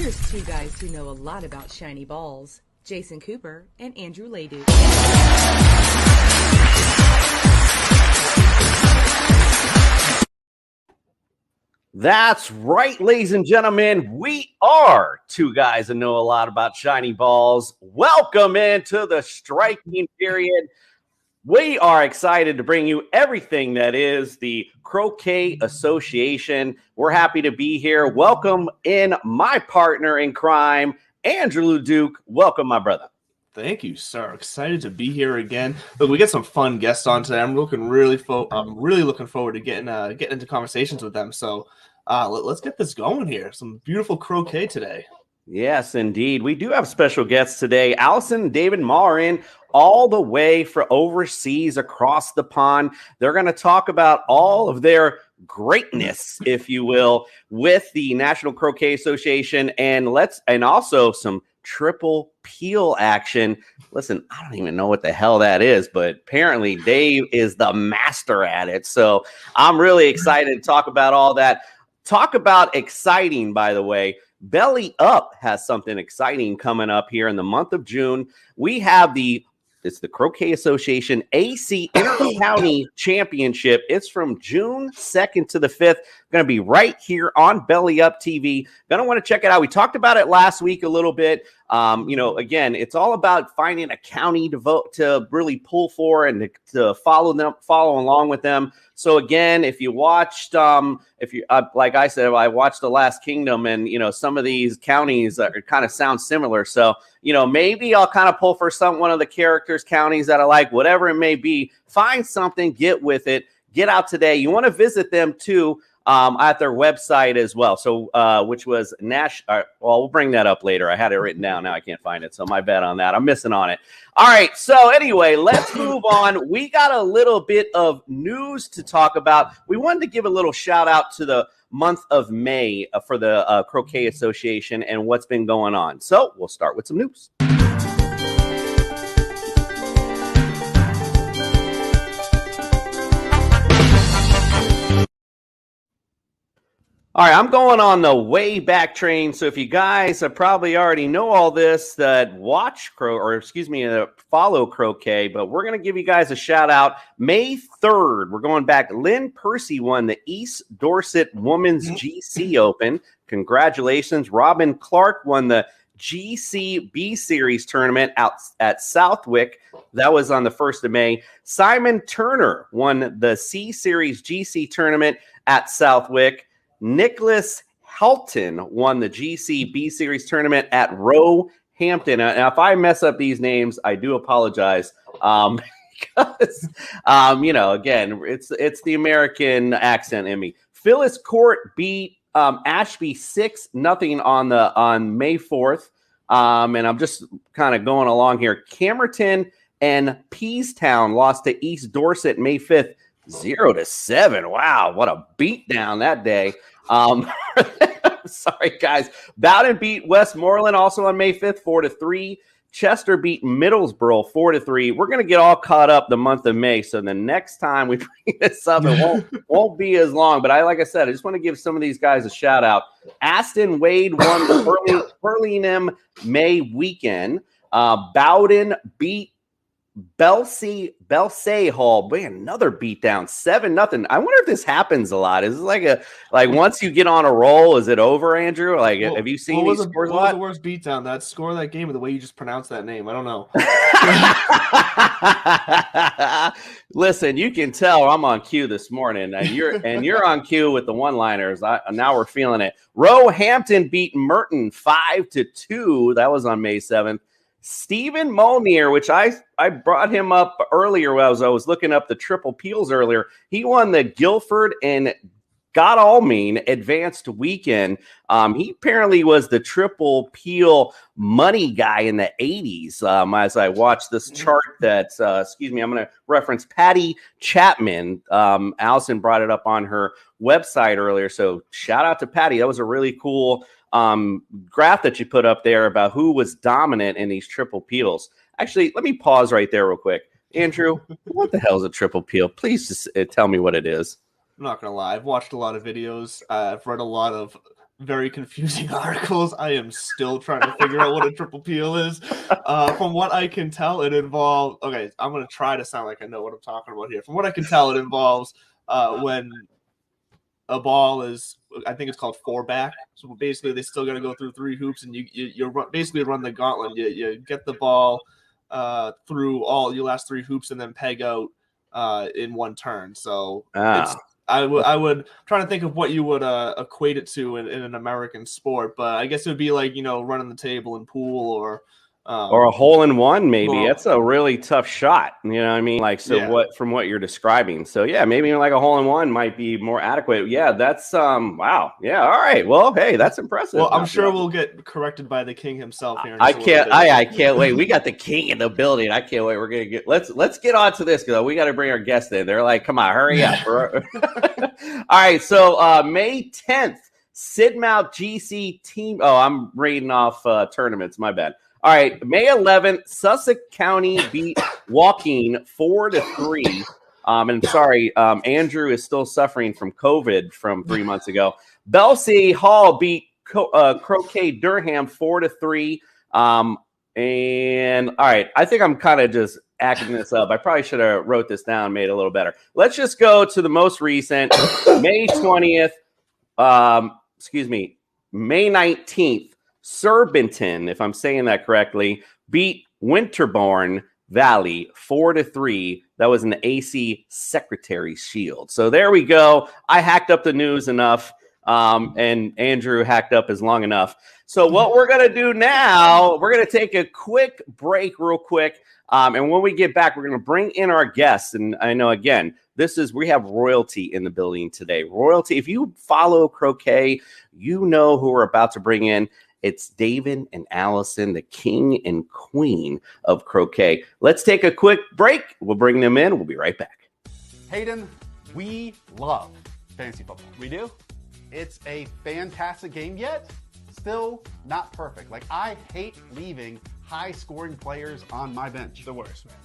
Here's two guys who know a lot about shiny balls, Jason Cooper and Andrew Leduc. That's right, ladies and gentlemen. We are two guys that know a lot about shiny balls. Welcome into the striking period. We are excited to bring you everything that is the Croquet Association. We're happy to be here. Welcome in my partner in crime, Andrew Leduc. Welcome, my brother. Thank you, sir. Excited to be here again. Look, we get some fun guests on today. I'm really looking forward to getting into conversations with them. So let's get this going here. Some beautiful croquet today. Yes, indeed. We do have special guests today. Allison and David Marin, all the way from overseas across the pond. They're going to talk about all of their greatness, if you will, with the National Croquet Association and also some triple peel action. Listen, I don't even know what the hell that is, but apparently Dave is the master at it. So I'm really excited to talk about all that. Talk about exciting, by the way. Belly Up has something exciting coming up here in the month of June. We have it's the Croquet Association AC Inter-County Championship. It's from June 2nd to the 5th. Going to be right here on Belly Up TV. Going to want to check it out. We talked about it last week a little bit. Again, it's all about finding a county to really pull for and to follow along with them. So again, if you watched, like I said, I watched The Last Kingdom, and some of these counties kind of sound similar. So maybe I'll kind of pull for one of the characters' counties that I like, whatever it may be. Find something, get with it, get out today. You want to visit them too. At their website as well. So, which was we'll bring that up later. I had it written down. Now I can't find it. So my bad on that. I'm missing on it. All right. So anyway, let's move on. We got a little bit of news to talk about. We wanted to give a little shout out to the month of May for the Croquet Association and what's been going on. So we'll start with some news. All right, I'm going on the way back train. So if you guys probably already know all this, that follow croquet, but we're going to give you guys a shout out. May 3rd, we're going back. Lynn Percy won the East Dorset Women's GC Open. Congratulations. Robin Clark won the GC B Series tournament out at Southwick. That was on the 1st of May. Simon Turner won the C Series GC tournament at Southwick. Nicholas Helton won the GC B Series tournament at Roehampton. Now, if I mess up these names, I do apologize. Because, again, it's the American accent in me. Phyllis Court beat Ashby 6-0 on May 4th. And I'm just kind of going along here. Camerton and Peastown lost to East Dorset May 5th. 0-7. Wow, what a beatdown that day. Sorry, guys. Bowden beat Westmoreland also on May 5th, 4-3. Chester beat Middlesbrough 4-3. We're going to get all caught up the month of May, so the next time we bring this up, it won't be as long. But like I said, I just want to give some of these guys a shout out. Aston Wade won the Hurlingham May weekend. Bowden beat Belsay Hall. Man, another beatdown, 7-0. I wonder if this happens a lot. Is it like once you get on a roll, is it over, Andrew? Have you seen these scores? What was the worst beatdown? That score of that game, or the way you just pronounced that name? I don't know. Listen, you can tell I'm on cue this morning, and you're on cue with the one-liners. Now we're feeling it. Roehampton beat Merton 5-2. That was on May 7th. Stephen Molnier, which I brought him up earlier as I was looking up the triple peels earlier. He won the Guilford and Godalming advanced weekend. He apparently was the triple peel money guy in the 80s. As I watched this chart that, I'm going to reference Patty Chapman. Allison brought it up on her website earlier. So shout out to Patty. That was a really cool graph that you put up there about who was dominant in these triple peels. Actually, let me pause right there real quick. Andrew, what the hell is a triple peel? Please just tell me what it is. I'm not going to lie. I've watched a lot of videos. I've read a lot of very confusing articles. I am still trying to figure out what a triple peel is. From what I can tell, it involves. Okay, I'm going to try to sound like I know what I'm talking about here. From what I can tell, it involves when a ball is, I think it's called four back. So basically, they still got to go through three hoops, and you basically run the gauntlet. You get the ball through all your last three hoops, and then peg out in one turn. So it's. I would try to think of what you would equate it to in an American sport, but I guess it would be like, running the table in pool or a hole in one, maybe. That's a really tough shot. You know what I mean? Like, so yeah. From what you're describing. So yeah, maybe like a hole in one might be more adequate. Yeah, that's wow. Yeah, all right. Well, hey, that's impressive. Well, I'm sure we'll get corrected by the king himself here. I can't wait. We got the king in the building. I can't wait. We're gonna let's get on to this, because we got to bring our guest in. They're like, come on, hurry up. All right, so May 10th, Sidmouth GC team. Oh, I'm reading off tournaments. My bad. All right, May 11th, Sussex County beat Woking 4-3. And sorry, Andrew is still suffering from COVID from 3 months ago. Belsey Hall beat Croquet Durham 4-3. And all right, I think I'm kind of just acting this up. I probably should have wrote this down, made it a little better. Let's just go to the most recent, May 20th. May 19th. Surbiton, if I'm saying that correctly, beat Winterbourne Valley 4-3. That was an AC Secretary Shield. So there we go. I hacked up the news enough, and Andrew hacked up his long enough. So what we're going to do now, we're going to take a quick break real quick. And when we get back, we're going to bring in our guests. And I know, again, we have royalty in the building today. Royalty, if you follow croquet, you know who we're about to bring in. It's David and Allison, the king and queen of croquet. Let's take a quick break. We'll bring them in. We'll be right back. Hayden, we love fantasy football. We do? It's a fantastic game, yet still not perfect. Like, I hate leaving high-scoring players on my bench. The worst, man.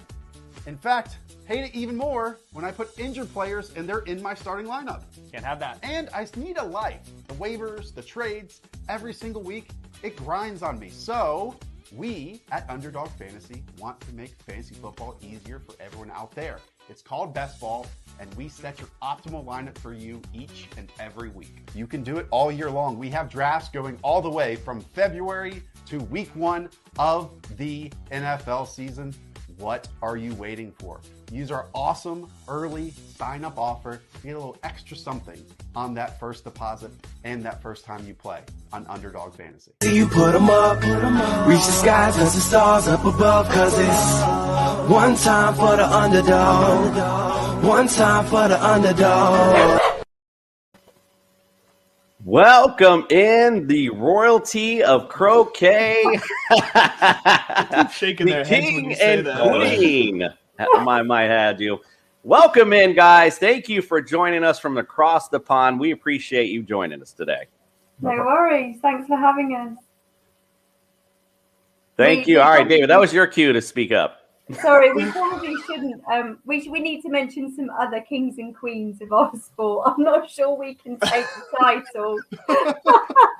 In fact, hate it even more when I put injured players and they're in my starting lineup. Can't have that. And I need a life. The waivers, the trades, every single week, it grinds on me. So we at Underdog Fantasy want to make fantasy football easier for everyone out there. It's called Best Ball, and we set your optimal lineup for you each and every week. You can do it all year long. We have drafts going all the way from February to week 1 of the NFL season. What are you waiting for? Use our awesome early sign-up offer to get a little extra something on that first deposit and that first time you play on Underdog Fantasy. You put them up, reach the skies as the stars up above, cause it's one time for the underdog, one time for the underdog. Welcome in the royalty of croquet. Shaking their heads when you say and that. Queen. I might had you. Welcome in, guys. Thank you for joining us from across the pond. We appreciate you joining us today. No worries. Thanks for having us. Thank you. All right, David, that was your cue to speak up. Sorry, we probably shouldn't. We need to mention some other kings and queens of our sport. I'm not sure we can take the title.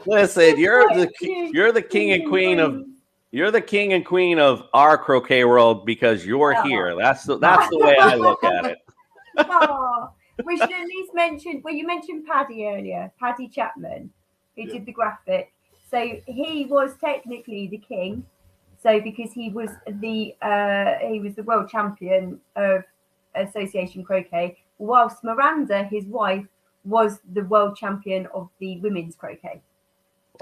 Listen, you're the king and queen of. You're the king and queen of our croquet world because you're here. That's the way I look at it. We should at least mention. Well, you mentioned Paddy earlier, Paddy Chapman, who did the graphic. So he was technically the king. So because he was the world champion of Association Croquet, whilst Miranda, his wife, was the world champion of the women's croquet.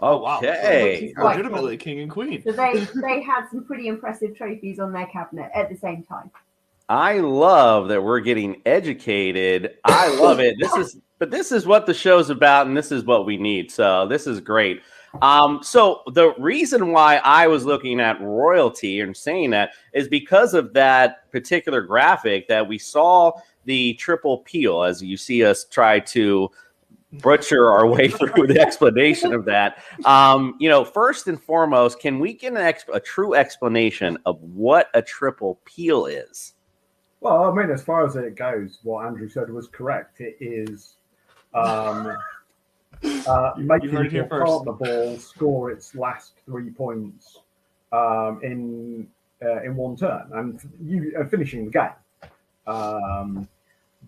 Oh wow! Okay, so legitimately king and queen. So they had some pretty impressive trophies on their cabinet at the same time. I love that we're getting educated. I love it. This is what the show's about, and this is what we need. So this is great. So the reason why I was looking at royalty and saying that is because of that particular graphic that we saw the triple peel, as you see us try to butcher our way through the explanation of that. First and foremost, can we get a true explanation of what a triple peel is? Well, I mean, as far as it goes, what Andrew said was correct. It is making heard it here your first. partner ball score its last 3 points in one turn, and you finishing the game.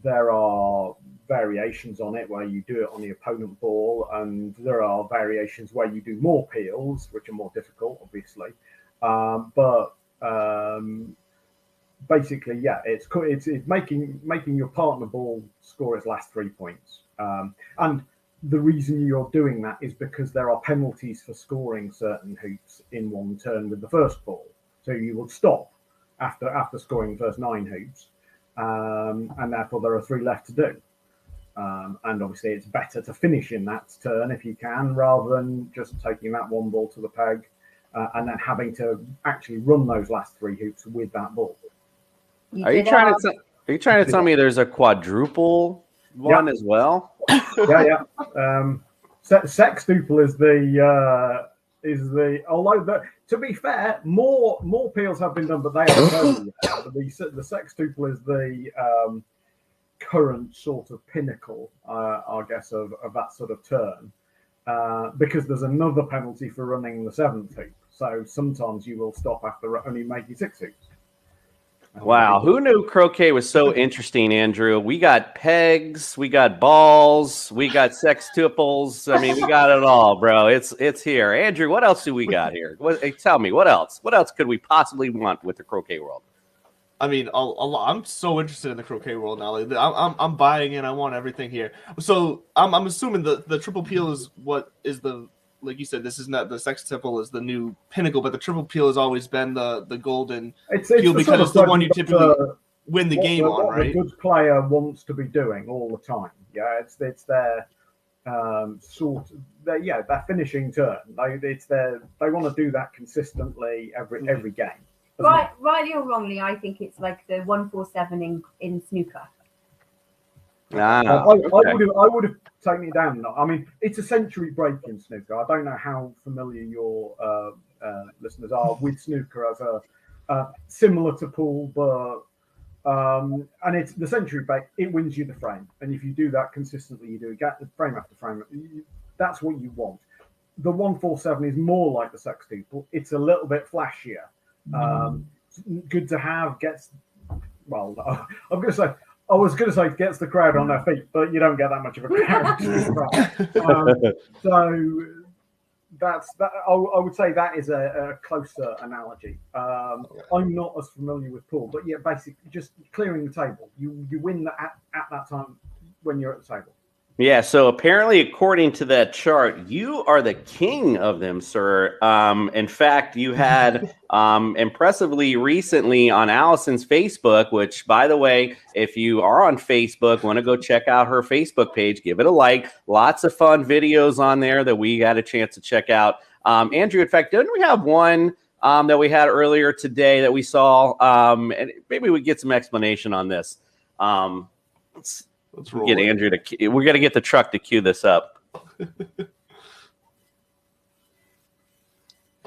There are variations on it where you do it on the opponent ball, and there are variations where you do more peels, which are more difficult, obviously. Basically, yeah, it's making your partner ball score its last 3 points. And the reason you're doing that is because there are penalties for scoring certain hoops in one turn with the first ball. So you will stop after scoring the first 9 hoops, and therefore there are 3 left to do. And obviously, it's better to finish in that turn if you can, rather than just taking that one ball to the peg and then having to actually run those last 3 hoops with that ball. Are you trying to tell me there's a quadruple one as well? Yeah. Sextuple is the although to be fair, more peels have been done, but they are very rare. The sextuple is the current sort of pinnacle, I guess, of that sort of turn, because there's another penalty for running the 7th hoop. So sometimes you will stop after only making 6 hoops. Wow, who knew croquet was so interesting, Andrew? We got pegs, we got balls, we got sextuples. I mean, we got it all, bro. It's here. Andrew, what else do we got here? Tell me, what else? What else could we possibly want with the croquet world? I mean, I'm so interested in the croquet world now. Like, I'm buying in. I want everything here. So I'm assuming the triple peel is what is the, like you said, this is not the sextuple is the new pinnacle, but the triple peel has always been the golden peel because it's the one you typically win the game on, right? The good player wants to be doing all the time. Yeah, it's their their finishing turn. They want to do that consistently every game. Rightly or wrongly, I think it's like the 147 in snooker. I would have taken it down. I mean, it's a century break in snooker. I don't know how familiar your listeners are with snooker as a similar to pool, but and it's the century break. It wins you the frame, and if you do that consistently, you do it frame after frame. That's what you want. The 147 is more like the sextuple. It's a little bit flashier. Good to have. I was going to say gets the crowd on their feet, but you don't get that much of a crowd. So that's that. I would say that is a closer analogy. I'm not as familiar with pool, but yeah, basically just clearing the table. You win that at that time when you're at the table. Yeah, so apparently, according to that chart, you are the king of them, sir. In fact, you had impressively recently on Allison's Facebook, which, by the way, if you are on Facebook, want to go check out her Facebook page, give it a like. Lots of fun videos on there that we got a chance to check out. Andrew, in fact, didn't we have one that we had earlier today that we saw? And maybe we get some explanation on this. Let's get Andrew to. We're gonna get the truck to cue this up.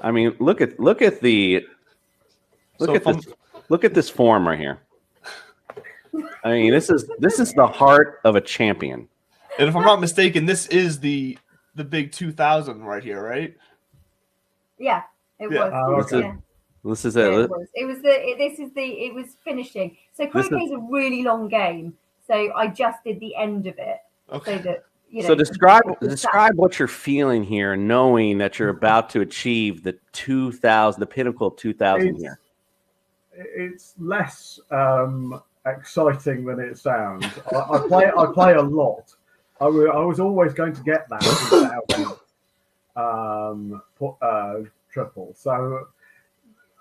I mean, look at this form right here. I mean, this is the heart of a champion. And if I'm not mistaken, this is the big 2000 right here, right? Yeah, it was. This is it. It was finishing. So croquet is a really long game. So I just did the end of it. Okay. So that So describe what you're feeling here, knowing that you're about to achieve the 2000, the pinnacle of 2000 here. It's less exciting than it sounds. I play a lot. I was always going to get that 2000 triple. So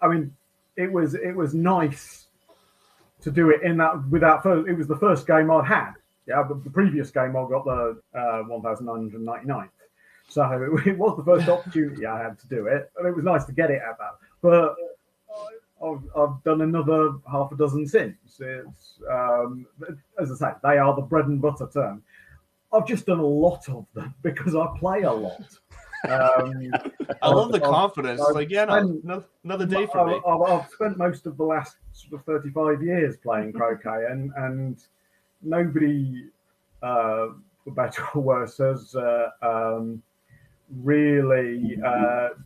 I mean, it was nice to do it in that without first. It was the first game I'd had. Yeah, but the previous game I got the 1999th. So it was the first opportunity I had to do it, and it was nice to get it at that. But I've done another half a dozen since. It's as I say, they are the bread and butter term. I've just done a lot of them because I play a lot. I love the confidence. Another day for me. I've spent most of the last sort of 35 years playing croquet, and nobody better or worse, has really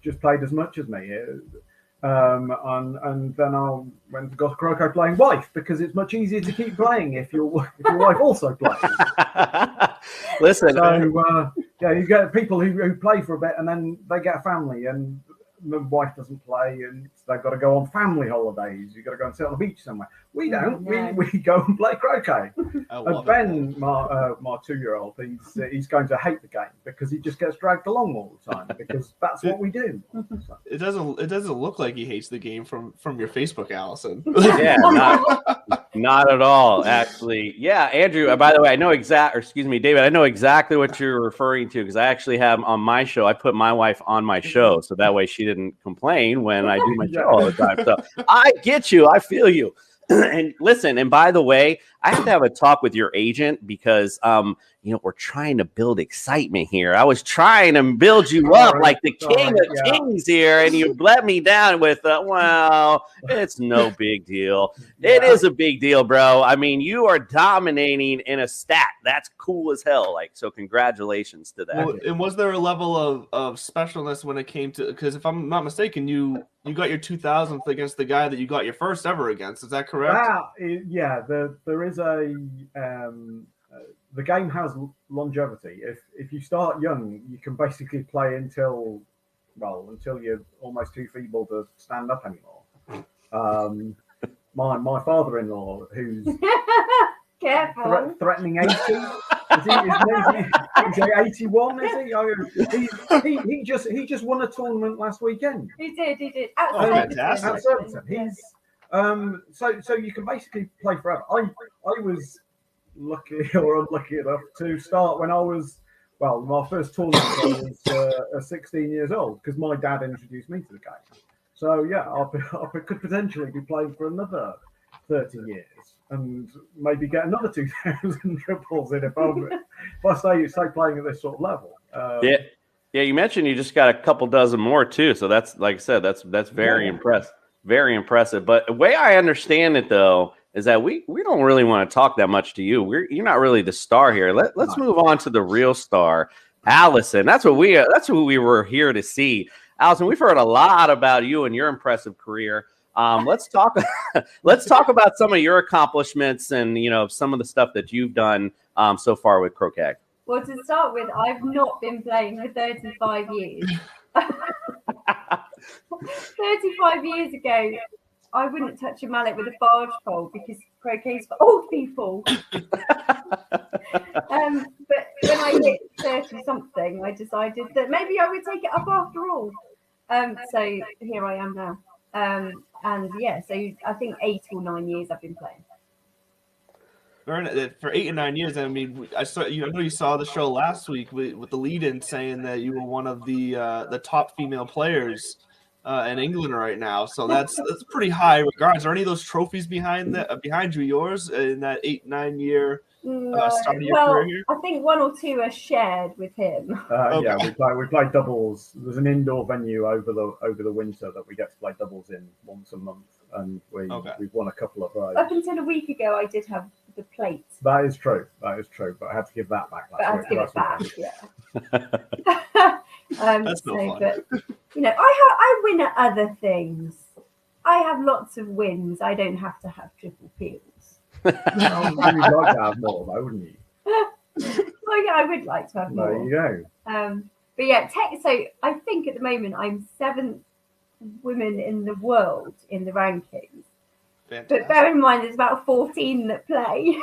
just played as much as me. And then I went to go to croquet playing wife, because it's much easier to keep playing if your wife also plays. Listen, So yeah, you get people who play for a bit and then they get a family, and the wife doesn't play, and they've got to go on family holidays. You've got to go and sit on the beach somewhere. We don't. No. We go and play croquet. I And love it. Ben, my 2-year-old, he's going to hate the game because he just gets dragged along all the time, because that's what we do. So, It doesn't look like he hates the game from your Facebook, Allison. yeah, not at all, actually. Yeah, Andrew, by the way, David, I know exactly what you're referring to, because I actually have on my show, I put my wife on my show, so that way she didn't complain when I do my show all the time. So I get you. I feel you. And listen, and by the way, I have to have a talk with your agent, because we're trying to build excitement here. I was trying to build you up like the king of kings here, and you let me down with well, it's no big deal. It is a big deal, bro. I mean, you are dominating in a stat. That's cool as hell. Like, so congratulations to that. Well, and was there a level of specialness when it came to, because if I'm not mistaken, you got your 2000th against the guy that you got your first ever against. Is that correct? Yeah, there is a the game has longevity. If you start young, you can basically play until you're almost too feeble to stand up anymore. My father-in-law, who's Careful. threatening 80. Is he 81? Is he? He just won a tournament last weekend. He did. Oh, fantastic. At Surbiton. He's so you can basically play forever. I was lucky or unlucky enough to start when I was, my first tournament I was 16 years old, because my dad introduced me to the game. So yeah, I could potentially be playing for another 30 years and maybe get another 2,000 triples in if I stay playing at this sort of level. Yeah. You mentioned you just got a couple dozen more too. So that's, like I said, that's very impressive. Very impressive. But the way I understand it, though, is that we don't really want to talk that much to you. You're not really the star here. Let's move on to the real star, Allison. That's what we were here to see. Allison, we've heard a lot about you and your impressive career. Let's talk about some of your accomplishments and some of the stuff that you've done so far with croquet. Well, to start with, I've not been playing for 35 years. 35 years ago, I wouldn't touch a mallet with a barge pole because croquet's for old people. But when I hit 30-something, I decided that maybe I would take it up after all. So here I am now. And yeah, so I think 8 or 9 years I've been playing. For 8 and 9 years, I mean, I know you saw the show last week with the lead-in saying that you were one of the top female players in England right now. So that's pretty high regards. Are any of those trophies behind you yours in that 8-9 year start of your career here? I think 1 or 2 are shared with him. Okay. Yeah, we play doubles. There's an indoor venue over the winter that we get to play doubles in once a month, and we've won a couple of those. Up until a week ago, I did have the plate. That is true. But I had to give that back last week. I had to give it back. Yeah. That's no fun. But, I win at other things. I have lots of wins. I don't have to have triple peels. You'd like to have more, though, wouldn't you? Well, yeah, I would like to have more. There you go. But yeah, so I think at the moment I'm 7th women in the world in the rankings. Fantastic. But bear in mind, there's about 14 that play.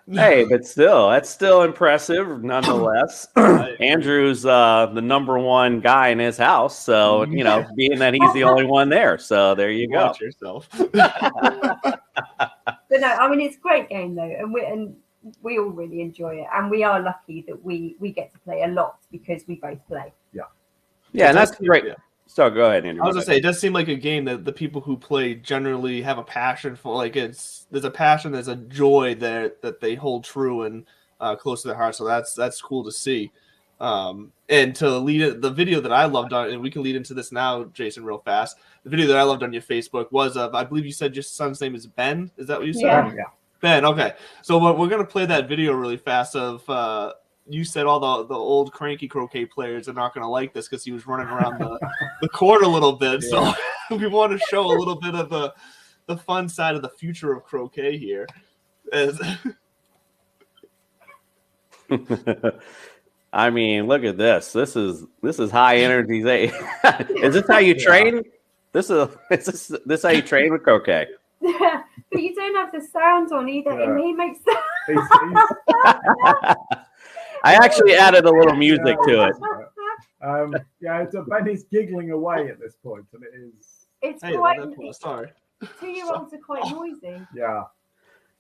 Hey, but that's still impressive nonetheless. Andrew's the number one guy in his house, so being that he's the only one there, so there you go. Watch yourself. But no, I mean it's a great game though, and we all really enjoy it, and we are lucky that we get to play a lot because we both play. Yeah, and that's great. Yeah. So go ahead, Andrew. I was gonna say, it does seem like a game that the people who play generally have a passion for. Like there's a passion, there's a joy there that they hold true and close to their heart. So that's cool to see. And to lead it, the video that I loved on, and we can lead into this now, Jason, real fast. The video that I loved on your Facebook was of, I believe you said your son's name is Ben. Is that what you said? Ben, okay. So we're going to play that video really fast of you said all the old cranky croquet players are not going to like this because he was running around the court a little bit. Yeah. So we want to show a little bit of the fun side of the future of croquet here. I mean, look at this. This is high energy. Is this how you train? This is how you train with croquet? Yeah, but you don't have the sounds on either, and he makes I actually added a little music to it. Ben is giggling away at this point, and it is. It's hey, quite. Sorry. 2-year-olds are quite noisy. Yeah.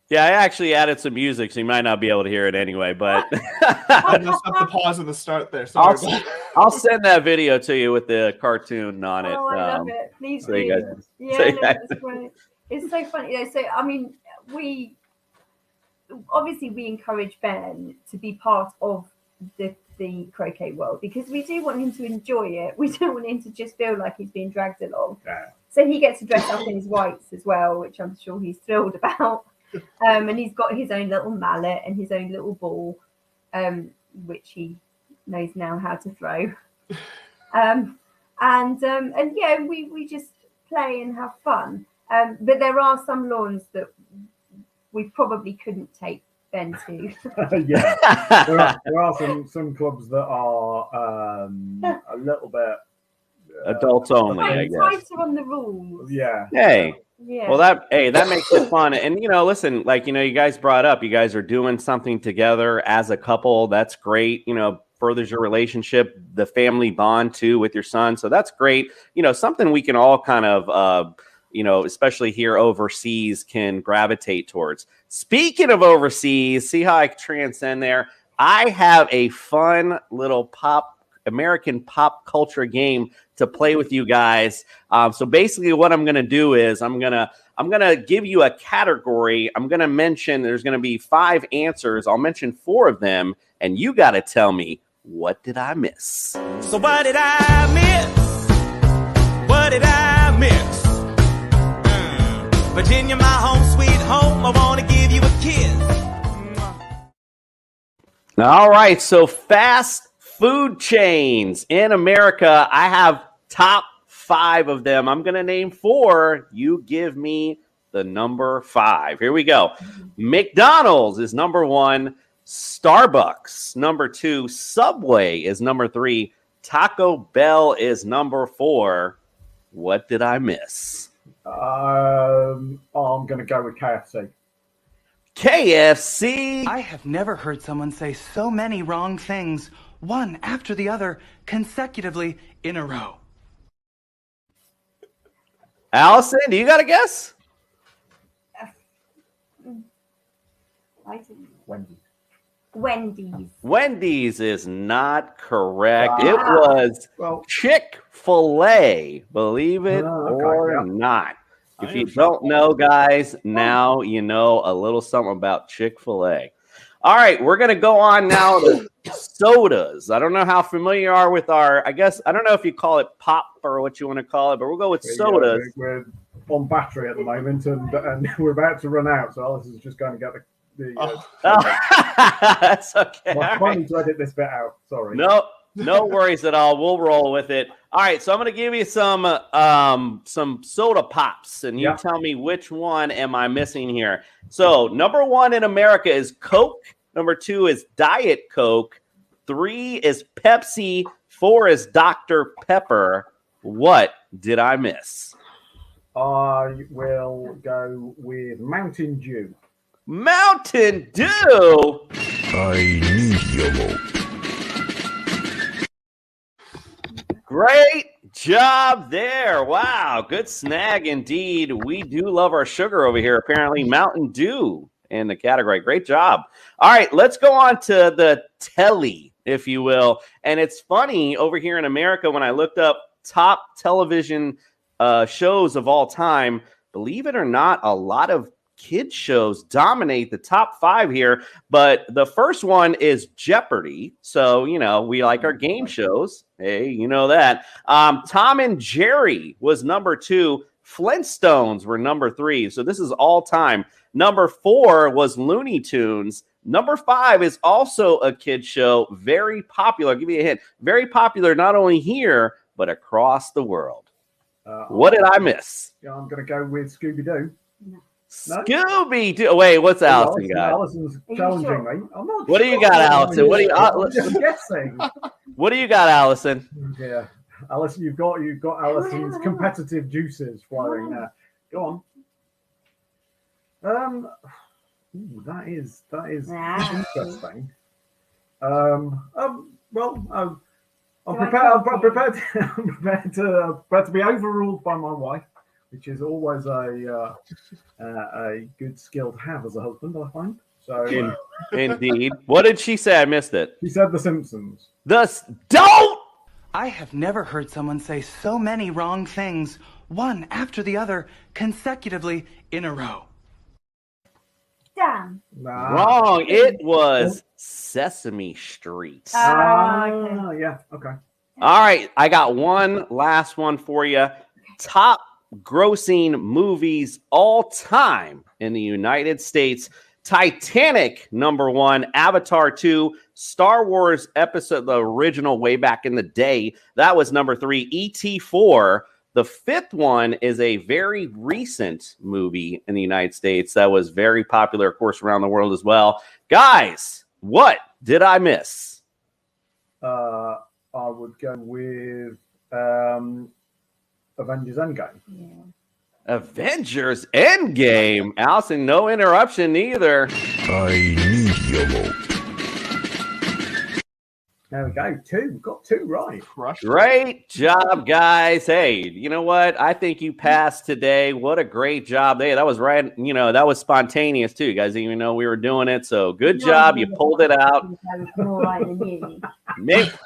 Yeah, I actually added some music, so you might not be able to hear it anyway. But I messed up the pause and the start there. Sorry. I'll send that video to you with the cartoon on it. Oh, I love it. Please so do. you guys- Yeah, no, it's great. It's so funny. You know, so I mean, we encourage Ben to be part of the croquet world because we do want him to enjoy it. We don't want him to just feel like he's being dragged along. Yeah. So he gets to dress up in his whites as well, which I'm sure he's thrilled about. And he's got his own little mallet and his own little ball, which he knows now how to throw. And yeah, we just play and have fun. But there are some lawns that we probably couldn't take Ben to. Yeah, there are some clubs that are a little bit adults only, I guess. Tighter on the rules. Yeah. Hey. Yeah. Well, that makes it fun. And, listen, you guys brought up, you guys are doing something together as a couple. That's great. Furthers your relationship, the family bond too with your son. So that's great. Something we can all kind of, especially here overseas can gravitate towards. Speaking of overseas, see how I transcend there? I have a fun little American pop culture game to play with you guys. So basically what I'm going to do is I'm going to give you a category. I'm going to mention there's going to be 5 answers. I'll mention 4 of them and you got to tell me, what did I miss? So what did I miss? What did I miss? Virginia, my home sweet home. I want to give you a kiss. All right. So fast food chains in America. I have top 5 of them. I'm going to name 4. You give me the number 5. Here we go. McDonald's is number 1. Starbucks, number 2. Subway is number 3. Taco Bell is number 4. What did I miss? I'm going to go with KFC. KFC. I have never heard someone say so many wrong things, one after the other, consecutively in a row. Allison, do you got a guess? Wendy's is not correct. It was Chick-fil-A, believe it or not. If you don't know, guys, now you know a little something about Chick-fil-A. All right, we're going to go on now to sodas. I don't know how familiar you are with I don't know if you call it pop or what you want to call it, but we'll go with sodas. We're on battery at the moment, and we're about to run out, so Alice is just going to get That's okay. I'm trying to edit this bit out. Sorry. No worries at all. We'll roll with it. All right, so I'm going to give you some soda pops, and you tell me which one am I missing here. So number 1 in America is Coke. Number 2 is Diet Coke. 3 is Pepsi. 4 is Dr. Pepper. What did I miss? I will go with Mountain Dew. Mountain Dew. I need your vote. Great job there. Wow, good snag indeed. We do love our sugar over here. Apparently, Mountain Dew in the category. Great job. All right, let's go on to the telly, if you will. And it's funny over here in America when I looked up top television shows of all time, believe it or not, a lot of kids shows dominate the top 5 here, but the first one is Jeopardy. So, we like our game shows. Hey, you know that. Tom and Jerry was number 2. Flintstones were number 3. So this is all time. Number 4 was Looney Tunes. Number 5 is also a kid show. Very popular. I'll give you a hint. Very popular not only here, but across the world. What did I miss? Yeah, I'm going to go with Scooby-Doo. No. Scooby-Doo. Wait, what's Allison got? Allison's challenging me. I'm not What do you got, Allison? What do you? I'm just guessing. What do you got, Allison? Yeah, Allison, you've got Allison's competitive juices flowing there. Go on. Ooh, that is interesting. I'm prepared to be overruled by my wife, which is always a good skill to have as a husband, I find. So, Indeed. What did she say? I missed it. She said The Simpsons. Don't! I have never heard someone say so many wrong things, one after the other, consecutively in a row. Damn. Nah. Wrong. It was Sesame Street. Okay. Yeah, okay. All right. I got one last one for you. Top grossing movies all time in the United States. Titanic, number 1. Avatar 2. Star Wars episode, the original way back in the day. That was number 3. E.T. 4. The 5th one is a very recent movie in the United States that was very popular, of course, around the world as well. Guys, what did I miss? I would go with Avengers Endgame. Yeah. Avengers Endgame. Allison, no interruption either. I need your vote. There we go. 2. We've got 2 right. Crushed it. Great job, guys. Hey, you know what? I think you passed today. What a great job. Hey, that was right. That was spontaneous too. You guys didn't even know we were doing it. So good job. You pulled it out. More right than you.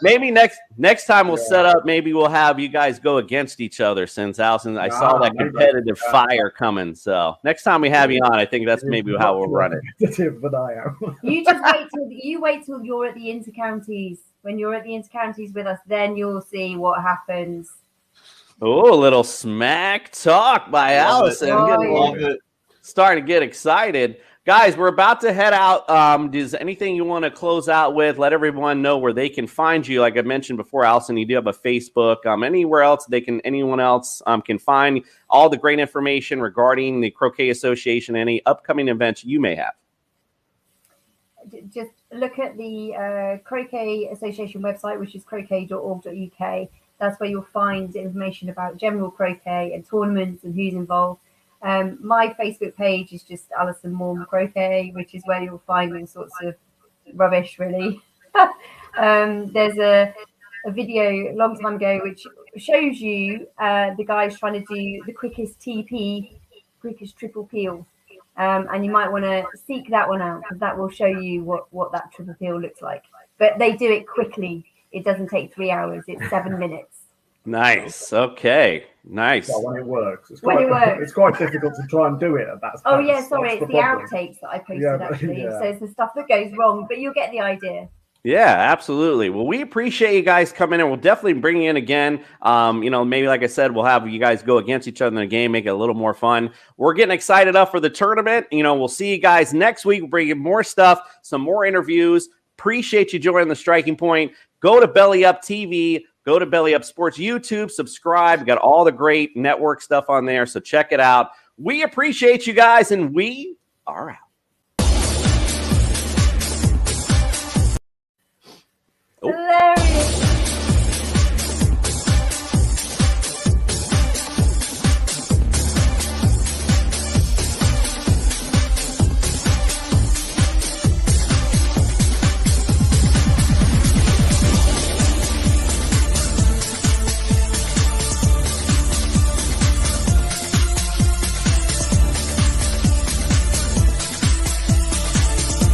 Maybe next time we'll set up. Maybe we'll have you guys go against each other since Allison. I saw that competitive fire coming. So next time we have you on, I think that's maybe how we'll run it. You just wait till you're at the intercounties. When you're at the intercounties with us, then you'll see what happens. Oh, a little smack talk by Allison. Starting to get excited. Guys, we're about to head out. Does anything you want to close out with? Let everyone know where they can find you. Like I mentioned before, Allison, you do have a Facebook. Anywhere else anyone else can find all the great information regarding the Croquet Association, any upcoming events you may have. Just look at the Croquet Association website, which is croquet.org.uk. That's where you'll find information about general croquet and tournaments and who's involved. My Facebook page is just Alison Morm Croquet, which is where you'll find all sorts of rubbish, really. There's a video a long time ago which shows you the guys trying to do the quickest TP, quickest triple peel. And you might want to seek that one out because that will show you what that triple peel looks like. But they do it quickly. It doesn't take 3 hours. It's 7 minutes. Nice. Okay. Nice. Well, when it works. It's quite difficult to try and do it at that Oh, yeah, sorry. It's the outtakes that I posted, actually. Yeah. So it's the stuff that goes wrong, but you'll get the idea. Yeah, absolutely. Well, we appreciate you guys coming in. We'll definitely bring you in again. Maybe like I said, we'll have you guys go against each other in the game, make it a little more fun. We're getting excited up for the tournament. We'll see you guys next week. We'll bring you more stuff, some more interviews. Appreciate you joining the Striking Point. Go to Belly Up TV. Go to Belly Up Sports YouTube. Subscribe. We got all the great network stuff on there, so check it out. We appreciate you guys, and we are out.